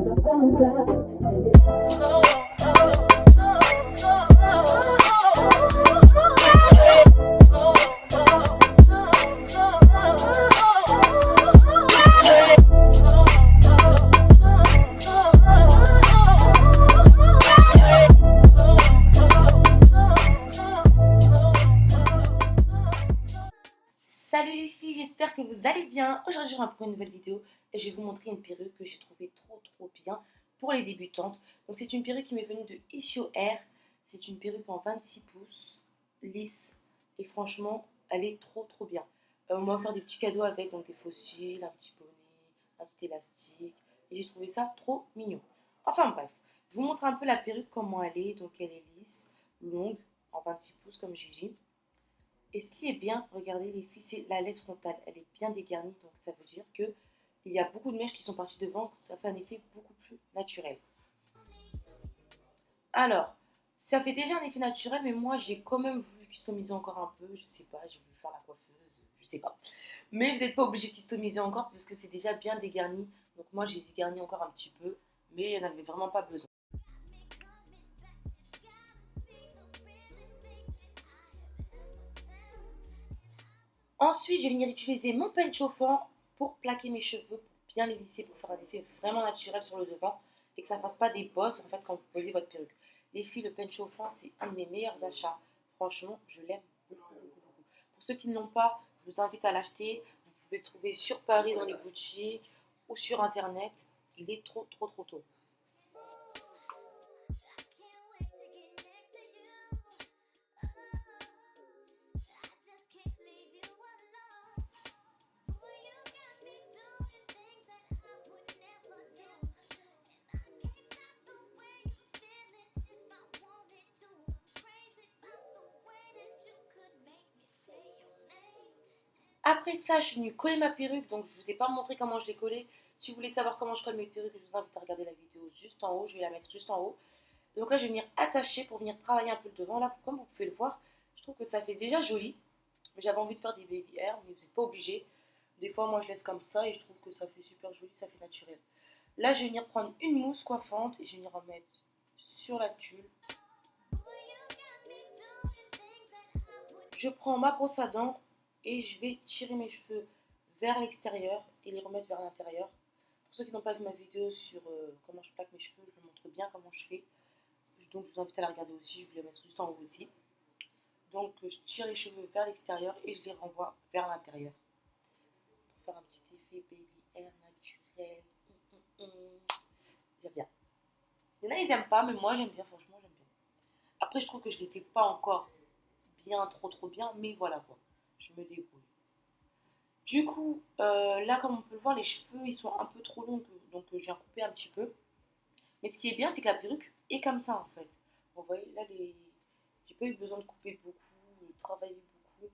Salut les filles, j'espère que vous allez bien. Aujourd'hui, je reviens pour une nouvelle vidéo et je vais vous montrer une perruque que j'ai trouvée trop bien pour les débutantes. Donc c'est une perruque qui m'est venue de Issio Hair. C'est une perruque en 26 pouces, lisse et franchement, elle est trop bien. On m'a offert des petits cadeaux avec, donc des fossiles, un petit bonnet, un petit élastique et j'ai trouvé ça trop mignon. Enfin bref, je vous montre un peu la perruque, comment elle est. Donc elle est lisse, longue, en 26 pouces comme j'ai dit. Et ce qui est bien, regardez les filles, c'est la laisse frontale. Elle est bien dégarnie, donc ça veut dire que il y a beaucoup de mèches qui sont parties devant, ça fait un effet beaucoup plus naturel. Alors, ça fait déjà un effet naturel, mais moi j'ai quand même voulu customiser encore un peu. Je sais pas, j'ai voulu faire la coiffeuse, je sais pas. Mais vous n'êtes pas obligé de customiser encore parce que c'est déjà bien dégarni. Donc moi j'ai dégarni encore un petit peu, mais il n'y en avait vraiment pas besoin. Ensuite, je vais venir utiliser mon peigne chauffant pour plaquer mes cheveux, pour bien les lisser, pour faire un effet vraiment naturel sur le devant et que ça ne fasse pas des bosses en fait quand vous posez votre perruque. Les filles, le peigne chauffant, c'est un de mes meilleurs achats. Franchement, je l'aime beaucoup. Pour ceux qui ne l'ont pas, je vous invite à l'acheter. Vous pouvez le trouver sur Paris dans les boutiques ou sur internet. Il est trop tôt. Après ça, je suis venue coller ma perruque, donc je ne vous ai pas montré comment je l'ai collée. Si vous voulez savoir comment je colle mes perruques, je vous invite à regarder la vidéo juste en haut. Je vais la mettre juste en haut. Donc là, je vais venir attacher pour venir travailler un peu le devant. Là, comme vous pouvez le voir, je trouve que ça fait déjà joli. J'avais envie de faire des baby hair, mais vous n'êtes pas obligé. Des fois, moi, je laisse comme ça et je trouve que ça fait super joli, ça fait naturel. Là, je vais venir prendre une mousse coiffante et je vais venir en mettre sur la tulle. Je prends ma brosse à dents et je vais tirer mes cheveux vers l'extérieur et les remettre vers l'intérieur. Pour ceux qui n'ont pas vu ma vidéo sur comment je plaque mes cheveux, je vous montre bien comment je fais. Donc je vous invite à la regarder aussi, je vais la mettre juste en haut aussi. Donc je tire les cheveux vers l'extérieur et je les renvoie vers l'intérieur. Pour faire un petit effet baby hair naturel. J'aime bien. Il y en a ils n'aiment pas, mais moi j'aime bien, franchement j'aime bien. Après je trouve que je ne les fais pas encore bien, trop bien, mais voilà quoi, je me débrouille. Du coup, là comme on peut le voir, les cheveux ils sont un peu trop longs, donc j'ai coupé un petit peu. Mais ce qui est bien, c'est que la perruque est comme ça en fait. Vous voyez, là, j'ai pas eu besoin de couper beaucoup, de travailler beaucoup.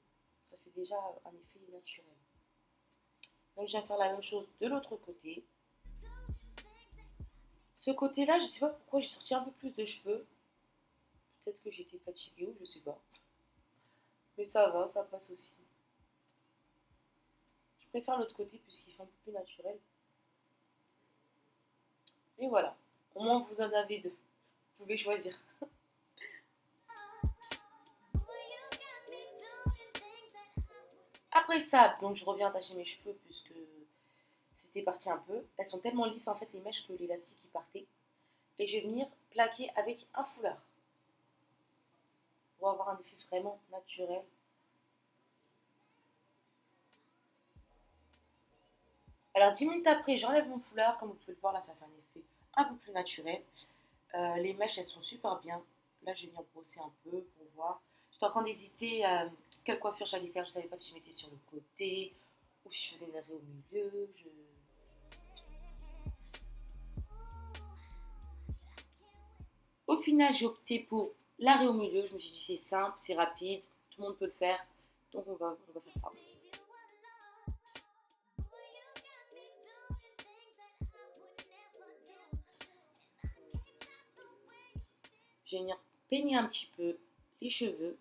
Ça fait déjà un effet naturel. Donc, je viens faire la même chose de l'autre côté. Ce côté-là, je sais pas pourquoi j'ai sorti un peu plus de cheveux. Peut-être que j'étais fatiguée ou je sais pas. Mais ça va, ça passe aussi. Je préfère l'autre côté puisqu'il fait un peu plus naturel. Et voilà. Au moins, vous en avez deux. Vous pouvez choisir. Après ça, donc je reviens attacher mes cheveux puisque c'était parti un peu. Elles sont tellement lisses en fait les mèches que l'élastique y partait. Et je vais venir plaquer avec un foulard pour avoir un effet vraiment naturel. Alors 10 minutes après, j'enlève mon foulard. Comme vous pouvez le voir là, ça fait un effet un peu plus naturel. Les mèches, elles sont super bien. Là, je vais venir brosser un peu pour voir. J'étais en train d'hésiter à quelle coiffure j'allais faire. Je ne savais pas si je mettais sur le côté ou si je faisais une raie au milieu. Au final, j'ai opté pour l'arrêt au milieu. Je me suis dit c'est simple, c'est rapide, tout le monde peut le faire. Donc on va faire ça. Je vais venir peigner un petit peu les cheveux.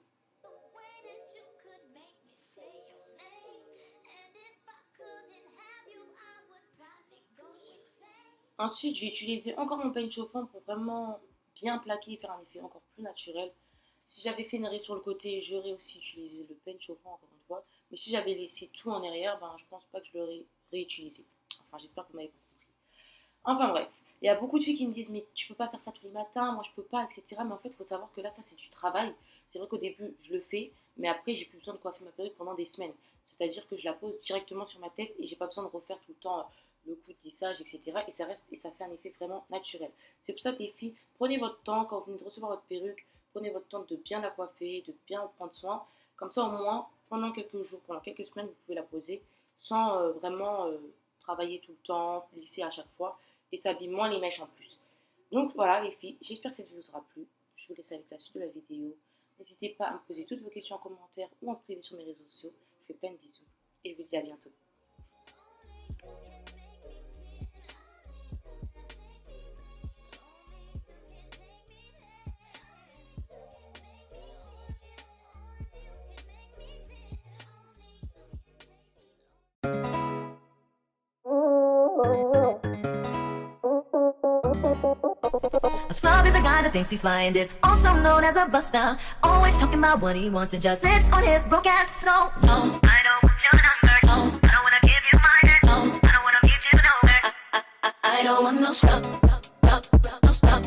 Ensuite, j'ai utilisé encore mon peigne chauffant pour vraiment bien plaquer et faire un effet encore plus naturel. Si j'avais fait une raie sur le côté, j'aurais aussi utilisé le peigne chauffant encore une fois. Mais si j'avais laissé tout en arrière, ben, je pense pas que je l'aurais réutilisé. Enfin, j'espère que vous m'avez compris. Enfin bref, il y a beaucoup de filles qui me disent mais tu peux pas faire ça tous les matins, moi je peux pas, etc. Mais en fait, il faut savoir que là, ça c'est du travail. C'est vrai qu'au début, je le fais, mais après, j'ai plus besoin de coiffer ma perruque pendant des semaines. C'est-à-dire que je la pose directement sur ma tête et j'ai pas besoin de refaire tout le temps le coup de lissage, etc. Et ça reste et ça fait un effet vraiment naturel. C'est pour ça que les filles, prenez votre temps quand vous venez de recevoir votre perruque, prenez votre temps de bien la coiffer, de bien en prendre soin. Comme ça, au moins, pendant quelques jours, pendant quelques semaines, vous pouvez la poser sans vraiment travailler tout le temps, lisser à chaque fois et ça abîme moins les mèches en plus. Donc voilà les filles, j'espère que cette vidéo vous aura plu. Je vous laisse avec la suite de la vidéo. N'hésitez pas à me poser toutes vos questions en commentaire ou en privé sur mes réseaux sociaux. Je fais plein de bisous et je vous dis à bientôt. A scrub is a guy that thinks he's flying this, also known as a buster. Always talking about what he wants and just sits on his broke ass. So no, I don't want your number. No, I don't wanna give you my heart. No, I don't wanna meet you nowhere. I don't want no scrub, no scrub, no scrub,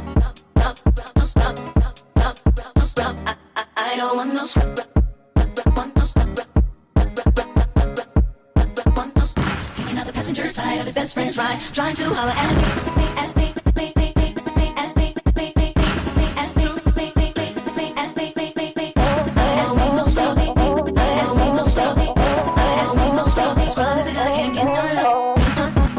no scrub. I don't want no scrub, want no scrub, want no scrub. Hanging out the passenger side of his best friend's ride, trying to holler at me.